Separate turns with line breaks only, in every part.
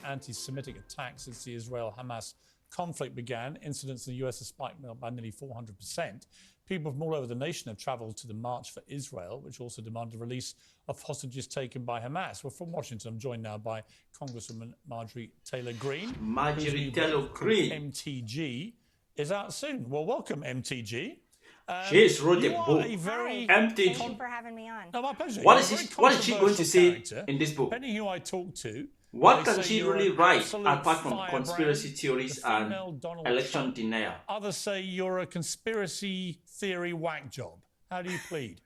anti-Semitic attacks since the Israel-Hamas conflict began. Incidents in the US have spiked by nearly 400%. People from all over the nation have travelled to the March for Israel, which also demanded the release of hostages taken by Hamas. Well, from Washington, I'm joined now by Congresswoman Marjorie Taylor Greene.
Marjorie Taylor Greene.
MTG is out soon. Well, welcome, MTG.
She's wrote a book.
Thank you for having me on.
No, my pleasure.
What is she going to say in this book?
Depending who I talk to,
what can she really write apart from conspiracy theories and election denial?
Others say you're a conspiracy theory whack job. How do you plead?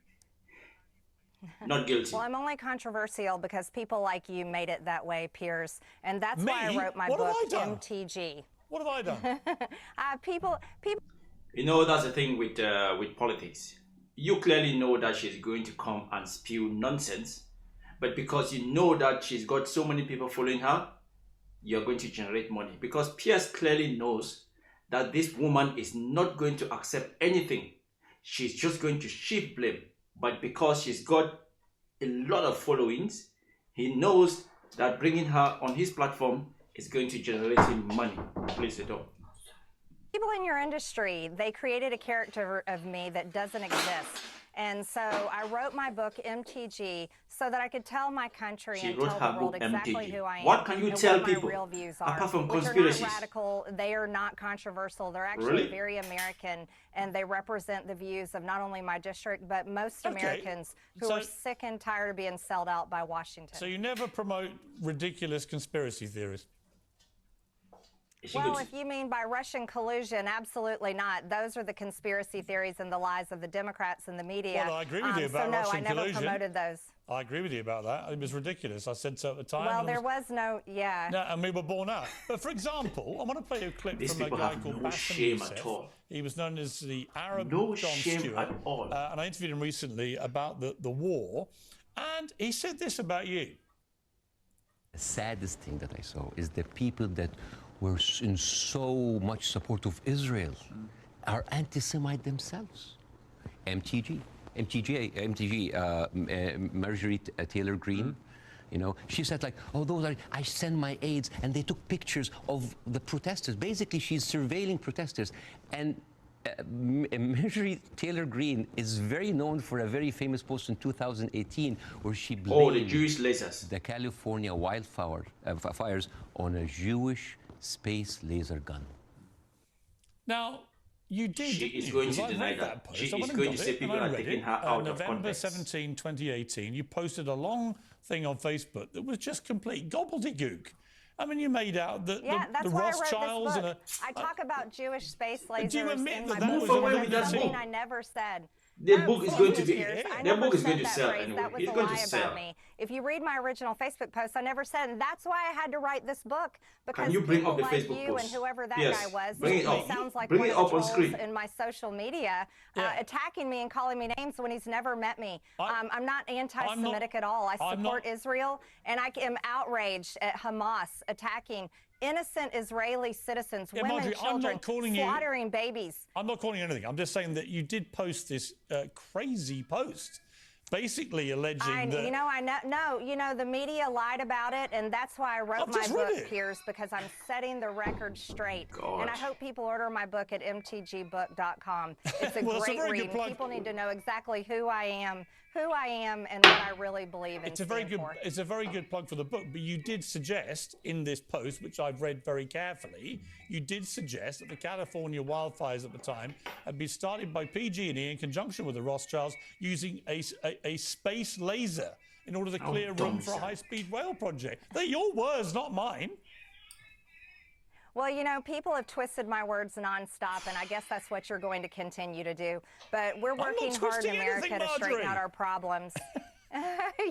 Not guilty.
Well, I'm only controversial because people like you made it that way, Piers. And that's why I wrote my
book,
MTG.
What have I done?
People.
You know, that's the thing with politics. You clearly know that she's going to come and spew nonsense. But because you know that she's got so many people following her, you're going to generate money. Because Piers clearly knows that this woman is not going to accept anything. She's just going to shift blame. But because she's got a lot of followings, he knows that bringing her on his platform is going to generate him money. Please, the door.
People in your industry, they created a character of me that doesn't exist. And so I wrote my book, MTG, so that I could tell my country and tell the world exactly who I am.
What can you tell people,
my real views are,
apart from
which
conspiracies?
are not radical, they are not controversial, they're actually very American, and they represent the views of not only my district, but most Americans who are sick and tired of being sold out by Washington.
So you never promote ridiculous conspiracy theories?
Well, if you mean by Russian collusion, absolutely not. Those are the conspiracy theories and the lies of the Democrats and the media.
Well, I agree with you about Russian collusion.
So no, I never promoted those.
I agree with you about that. It was ridiculous. I said so at the time.
Well, there was no,
No, and we were born out. But for example, I want to play a clip from a guy called Bassem Youssef. He was known as the Arab Jon Stewart. And I interviewed him recently about the war. And he said this about you.
The saddest thing that I saw is the people that were in so much support of Israel are anti-Semite themselves. MTG, Marjorie Taylor Greene, you know, she said like, oh, those are, I send my aides, and they took pictures of the protesters. Basically, she's surveilling protesters. And Marjorie Taylor Greene is very known for a very famous post in 2018 where she blamed
the Jewish lasers,
the California wildfires on a Jewish space laser gun.
Now, you did.
She is going to deny that. She is going to say people are taking her out of context.
November 17, 2018, you posted a long thing on Facebook that was just complete gobbledygook. I mean, you made out that the Rothschilds and
I talk about Jewish space lasers.
Do you admit
that
move away with that book?
I never said.
The book is going to be. The book is going to sell anyway.
That was
it's
a
going
lie
to sell.
about me. If you read my original Facebook post, I never said, and that's why I had to write this book, because
can you bring up the
like
Facebook
you
post?
and whoever that
yes.
guy was,
bring it up.
Sounds like
bring it up on screen
in my social media, attacking me and calling me names when he's never met me. I'm not anti-Semitic at all. I support Israel, and I am outraged at Hamas attacking innocent Israeli citizens, women,
Marjorie,
children, slaughtering babies.
I'm not calling you anything. I'm just saying that you did post this crazy post, basically alleging that...
You know, the media lied about it, and that's why I wrote my book, Piers, because I'm setting the record straight. And I hope people order my book at mtgbook.com. It's a great read. People need to know exactly who I am, and what I really believe in.
It's a very good plug for the book. But you did suggest in this post, which I've read very carefully, you did suggest that the California wildfires at the time had been started by PG&E in conjunction with the Rothschilds using a space laser in order to clear room for a high-speed rail project. They're your words, not mine.
Well, you know, people have twisted my words nonstop, and I guess that's what you're going to continue to do. But we're working hard in America to straighten out our problems.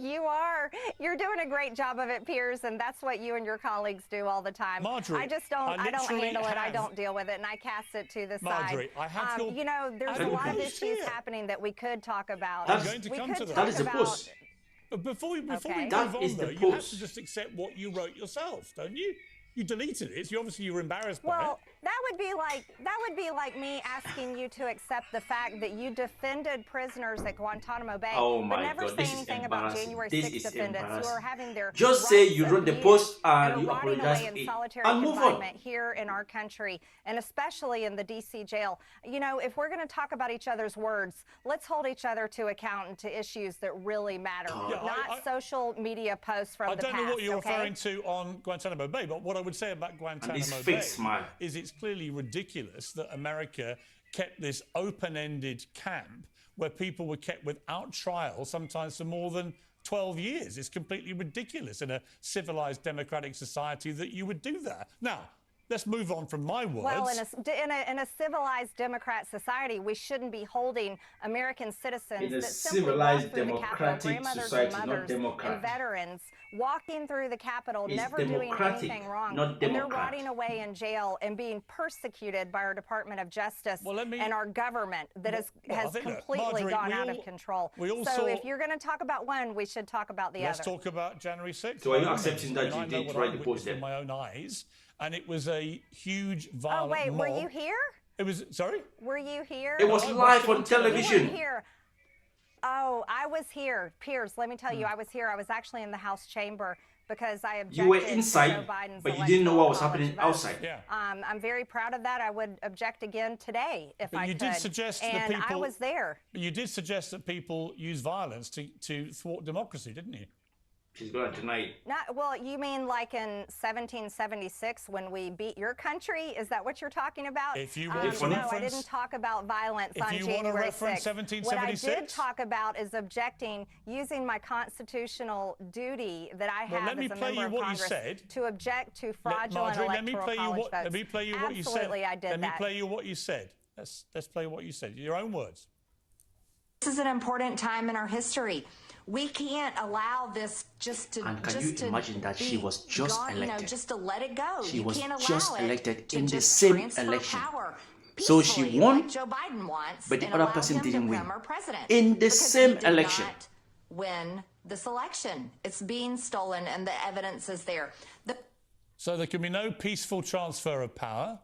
You are. You're doing a great job of it, Piers, and that's what you and your colleagues do all the time.
Marjorie,
I just don't. I don't handle it. I don't deal with it, and I cast it to the
side.
I have you know, there's a lot of issues happening that we could talk about.
I'm going to come to that.
That is the post.
But before we move on, though, you have to just accept what you wrote yourself, don't you? You deleted it. So obviously you were embarrassed by it.
Well, that would be like me asking you to accept the fact that you defended prisoners at Guantanamo Bay, but never say anything about January 6th defendants who are having their
just say you wrote the post
and
you
rotting
apologize
away in solitary
and move on.
confinement here in our country, and especially in the D.C. jail. You know, if we're going to talk about each other's words, let's hold each other to account and to issues that really matter, not social media posts from the past.
I don't know what you're referring to on Guantanamo Bay, but what I would say about Guantanamo Bay is it's clearly ridiculous that America kept this open-ended camp where people were kept without trial, sometimes for more than 12 years. It's completely ridiculous in a civilized democratic society that you would do that. Now, let's move on from my words.
Well, in a civilized democrat society, we shouldn't be holding American citizens
in a
that simply
civilized
walk through the Capitol,
democratic
grandmothers
society,
and
not
mothers
democrat.
and veterans, walking through the Capitol,
It's
never doing
democratic,
anything wrong,
not
and they're
democrat.
rotting away in jail and being persecuted by our Department of Justice and our government that has completely gone out of control. So if you're going to talk about one, we should talk about the other.
Let's talk about January 6th.
So are you accepting that you did write the post
with my own eyes, and it was a huge violent mob.
Were you here?
It was, sorry?
Were you here?
It was live on television.
You weren't here. Oh, I was here. Piers, let me tell you, I was here. I was actually in the House chamber because I objected
you were
to
inside,
Joe Biden's
but you didn't know what was
electoral
happening
college
outside.
vote. I'm very proud of that. I would object again today if I could.
You did suggest that
and
people,
I was there.
You did suggest that people use violence to thwart democracy, didn't you?
She's going to deny it.
Well, you mean like in 1776 when we beat your country? Is that what you're talking about?
If you want
no, I didn't talk about violence on January 6th. What I did talk about is objecting, using my constitutional duty that I have as a member of Congress to object to fraudulent electoral college votes.
Let me play you what you said.
Absolutely, I did that.
Let me play you what you said. Let's play what you said. Your own words.
This is an important time in our history. We can't allow this just to.
And can you imagine that she was just elected?
You know, just to let it go.
She
you
was
can't allow
just
it
elected
to
in the
just
same
transfer
election.
Power
So she won,
like Joe Biden wants,
but the
and
other
allow
person
him
didn't
to
win.
become our president.
In the
Because
same
he did
election.
Not win this election. It's being stolen, and the evidence is there.
So there can be no peaceful transfer of power.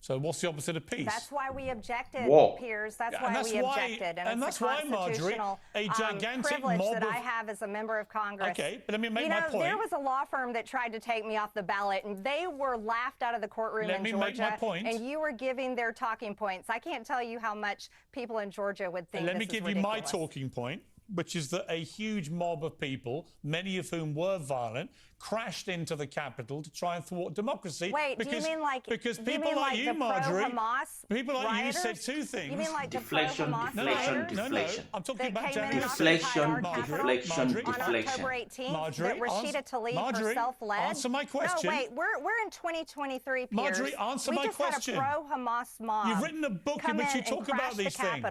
So what's the opposite of peace?
That's why we objected, Piers. That's why we objected.
And that's why, Marjorie, a gigantic
privilege
mob
that I have as a member of Congress.
Okay, but let me make my point.
There was a law firm that tried to take me off the ballot, and they were laughed out of the courtroom in Georgia.
Make my point.
And you were giving their talking points. I can't tell you how much people in Georgia would think this is ridiculous.
Let me give you my talking point, which is that a huge mob of people, many of whom were violent, crashed into the Capitol to try and thwart democracy.
Wait, do you mean like
you, Marjorie,
pro-Hamas
people like
rioters?
you said two things.
You mean like
deflection,
the
deflation,
pro-Hamas
deflation.
I'm talking about
deflation, deflection,
on October 18th,
Marjorie,
that Rashida Tlaib herself led.
Answer my question.
No, wait, we're in 2023, Piers.
Marjorie, answer my question.
We just had a pro-Hamas mob.
You've written a book in which you talk about these things.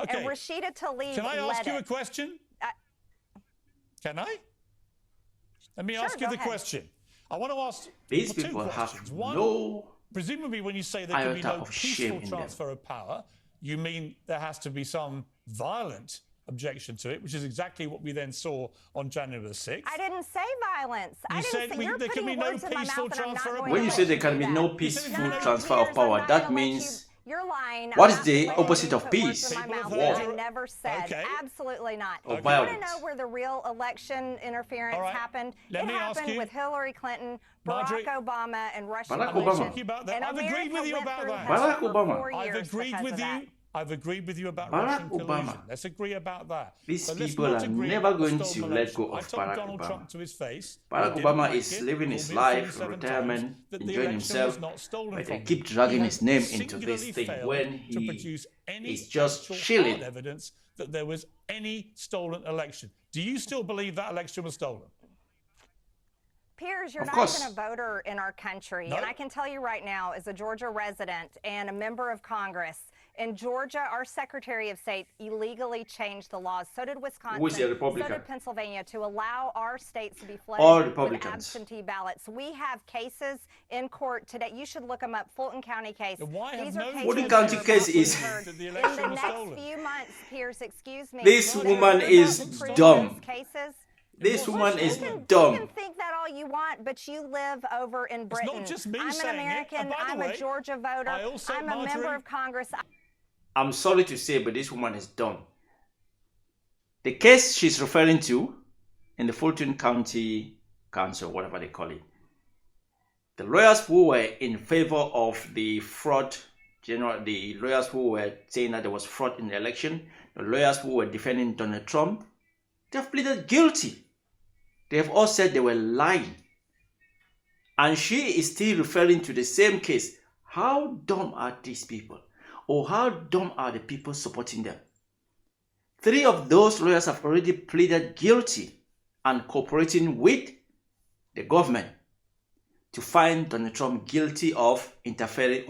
Okay. And Rashida Tlaib led it.
Can I ask you a question? Can I? Let me ask you the question. I want to ask
these people have no.
Presumably, when you say there can be no peaceful transfer of power, you mean there has to be some violent objection to it, which is exactly what we then saw on January the 6th.
I didn't say violence.
You said there can be no peaceful transfer of power.
When you say there can be no peaceful transfer of power, that means.
You're lying.
What is the opposite of peace?
War. I never said.
Okay.
Absolutely not.
Or
you
violence.
want to know where the real election interference happened?
Let me
happened
ask you,
with Hillary Clinton,
Marjorie,
Barack Obama, and Russian
Barack
collusion.
Obama.
And
I've agreed with you about that.
Barack Obama.
I've agreed with you. I've agreed with you about
Barack
Russian collusion.
Obama.
Let's agree about that.
These people are never going to let go of
I told
Barack
Donald
Obama.
Trump to his face.
Barack Obama is living his life, retirement, enjoying himself, but they keep dragging his name into this thing when he is just chilling.
Evidence that there was any stolen election. Do you still believe that election was stolen?
Piers, you're not even a voter in our country. And I can tell you right now, as a Georgia resident and a member of Congress, in Georgia, our Secretary of State illegally changed the laws. So did Wisconsin. So did Pennsylvania, to allow our states to be flooded with absentee ballots. We have cases in court today. You should look them up. Fulton County case.
Fulton County case is
in the next few months, Piers. Excuse me.
This woman is dumb. This woman is
dumb. You can think that all you want, but you live over in Britain.
It's not just me
I'm
saying
an American. I'm a Georgia voter. I'm a member of Congress.
I'm sorry to say, but this woman is dumb. The case she's referring to in the Fulton County Council, whatever they call it, the lawyers who were in favor of the fraud, the lawyers who were saying that there was fraud in the election, the lawyers who were defending Donald Trump, they have pleaded guilty. They have all said they were lying. And she is still referring to the same case. How dumb are these people? Or how dumb are the people supporting them? 3 of those lawyers have already pleaded guilty and cooperating with the government to find Donald Trump guilty of interfering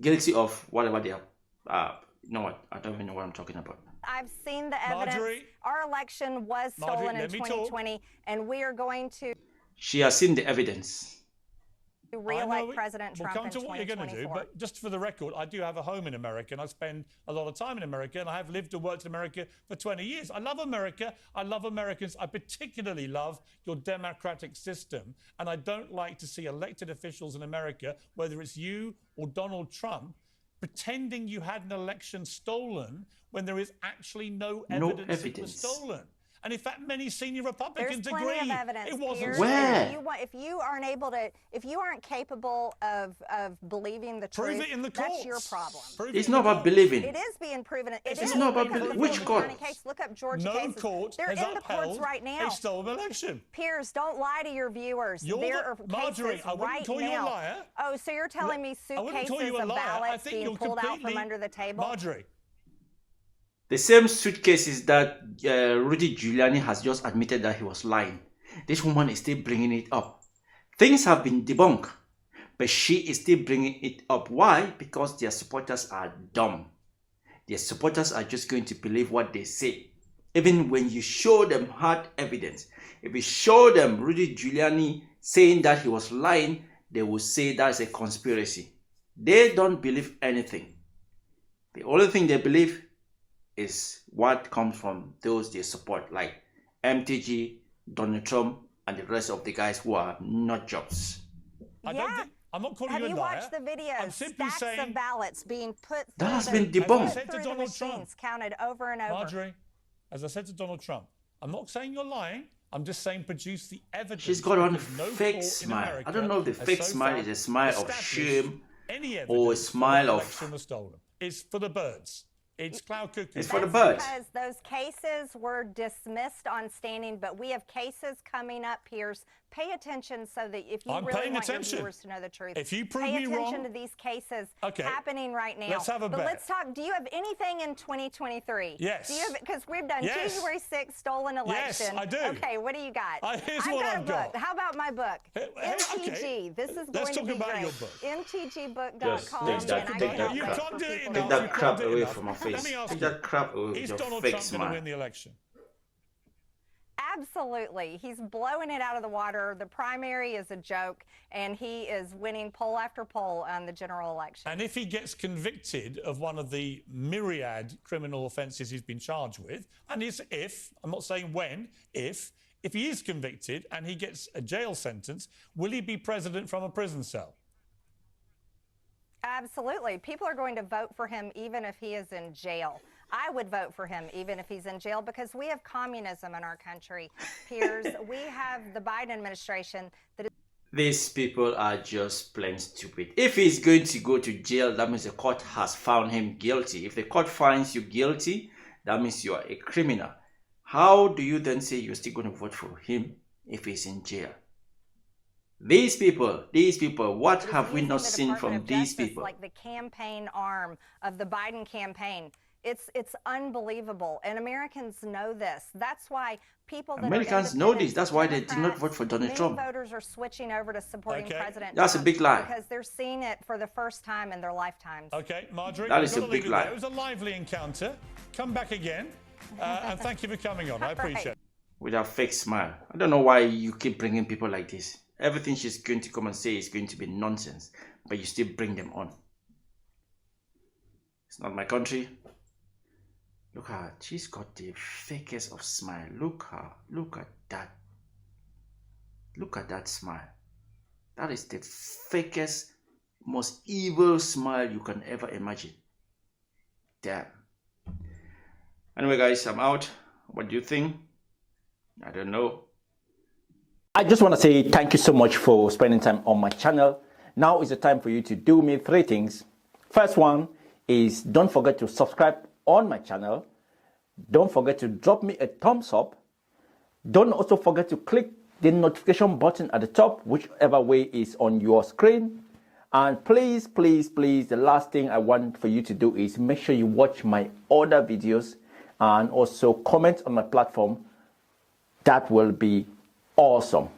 guilty of whatever they are. You know what? I don't even know what I'm talking about.
I've seen the evidence.
Marjorie,
our election was stolen in 2020, and we are going to...
She has seen the evidence.
Re-elect President Trump
in 2024. We'll come to what you're going to do, but just for the record, I do have a home in America, and I spend a lot of time in America, and I have lived and worked in America for 20 years. I love America. I love Americans. I particularly love your democratic system, and I don't like to see elected officials in America, whether it's you or Donald Trump, pretending you had an election stolen when there is actually no evidence it was stolen. And in fact, many senior Republicans agree.
There's plenty of evidence.
It wasn't.
Where?
If you aren't able to, if you aren't capable of believing the truth,
prove it in the courts.
That's your problem.
It's not about believing.
It is being proven.
It's not about believing. Which court?
Look up Georgia
no
cases.
Court
They're
has
in the courts right now.
A stolen election.
Piers, don't lie to your viewers.
Marjorie, I wouldn't call you a liar.
Oh, so you're telling me suitcases of ballots being pulled out from under the table?
Marjorie.
The same suitcases that Rudy Giuliani has just admitted that he was lying. This woman is still bringing it up. Things have been debunked, but she is still bringing it up. Why? Because their supporters are dumb. Their supporters are just going to believe what they say. Even when you show them hard evidence, if you show them Rudy Giuliani saying that he was lying, they will say that's a conspiracy. They don't believe anything. The only thing they believe is what comes from those they support, like MTG, Donald Trump, and the rest of the guys who are nut jobs.
I'm not calling
you a liar.
Have you
watched the videos?
I'm simply
Stacks
saying
of ballots being put through
that has been debunked.
As I said to Donald Trump,
counted over and over.
Marjorie, as I said to Donald Trump, I'm not saying you're lying. I'm just saying produce the evidence.
She's got on a fake smile. I don't know if the fake smile is a smile of shame or a smile of...
It's for the birds. It's cloud cookies.
It's for the birds.
Because those cases were dismissed on standing, but we have cases coming up, Piers. Pay attention so that if you really want your viewers to know the truth.
If you prove me wrong,
pay attention to these cases happening right now.
Let's have a bet.
Let's talk. Do you have anything in 2023?
Yes.
Do you have? Because we've done January 6th stolen election.
Yes, I do.
Okay, what do you got?
Here's what I've got.
How about my book? MTG. This is going to be great.
Your book.
MTGbook.com.
Take that crap away from my face. Take that crap away with your fake smile.
Is Donald Trump going to win the election?
Absolutely. He's blowing it out of the water. The primary is a joke, and he is winning poll after poll on the general election.
And if he gets convicted of one of the myriad criminal offences he's been charged with, and I'm not saying when, if he is convicted and he gets a jail sentence, will he be president from a prison cell?
Absolutely. People are going to vote for him even if he is in jail. I would vote for him even if he's in jail because we have communism in our country. Piers, we have the Biden administration that is...
These people are just plain stupid. If he's going to go to jail, that means the court has found him guilty. If the court finds you guilty, that means you are a criminal. How do you then say you're still going to vote for him if he's in jail? These people, what have we not seen from these people?
Like the campaign arm of the Biden campaign. It's unbelievable, and Americans know this. That's why
Americans know this. That's why they did not vote for Donald Trump.
Voters are switching over to supporting President Trump.
That's a big lie.
Because they're seeing it for the first time in their lifetimes.
Okay, Marjorie,
that is a big lie.
It was a lively encounter. Come back again, and thank you for coming on. I appreciate it.
With a fake smile. I don't know why you keep bringing people like this. Everything she's going to come and say is going to be nonsense, but you still bring them on. It's not my country. Look at her. She's got the fakest of smile. Look her. Look at that. Look at that smile. That is the fakest, most evil smile you can ever imagine. Damn. Anyway, guys, I'm out. What do you think? I don't know.
I just want to say thank you so much for spending time on my channel. Now is the time for you to do me 3 things. First one is don't forget to subscribe on my channel. Don't forget to drop me a thumbs up. Don't also forget to click the notification button at the top, whichever way is on your screen. And please, please, please, the last thing I want for you to do is make sure you watch my other videos and also comment on my platform. That will be awesome.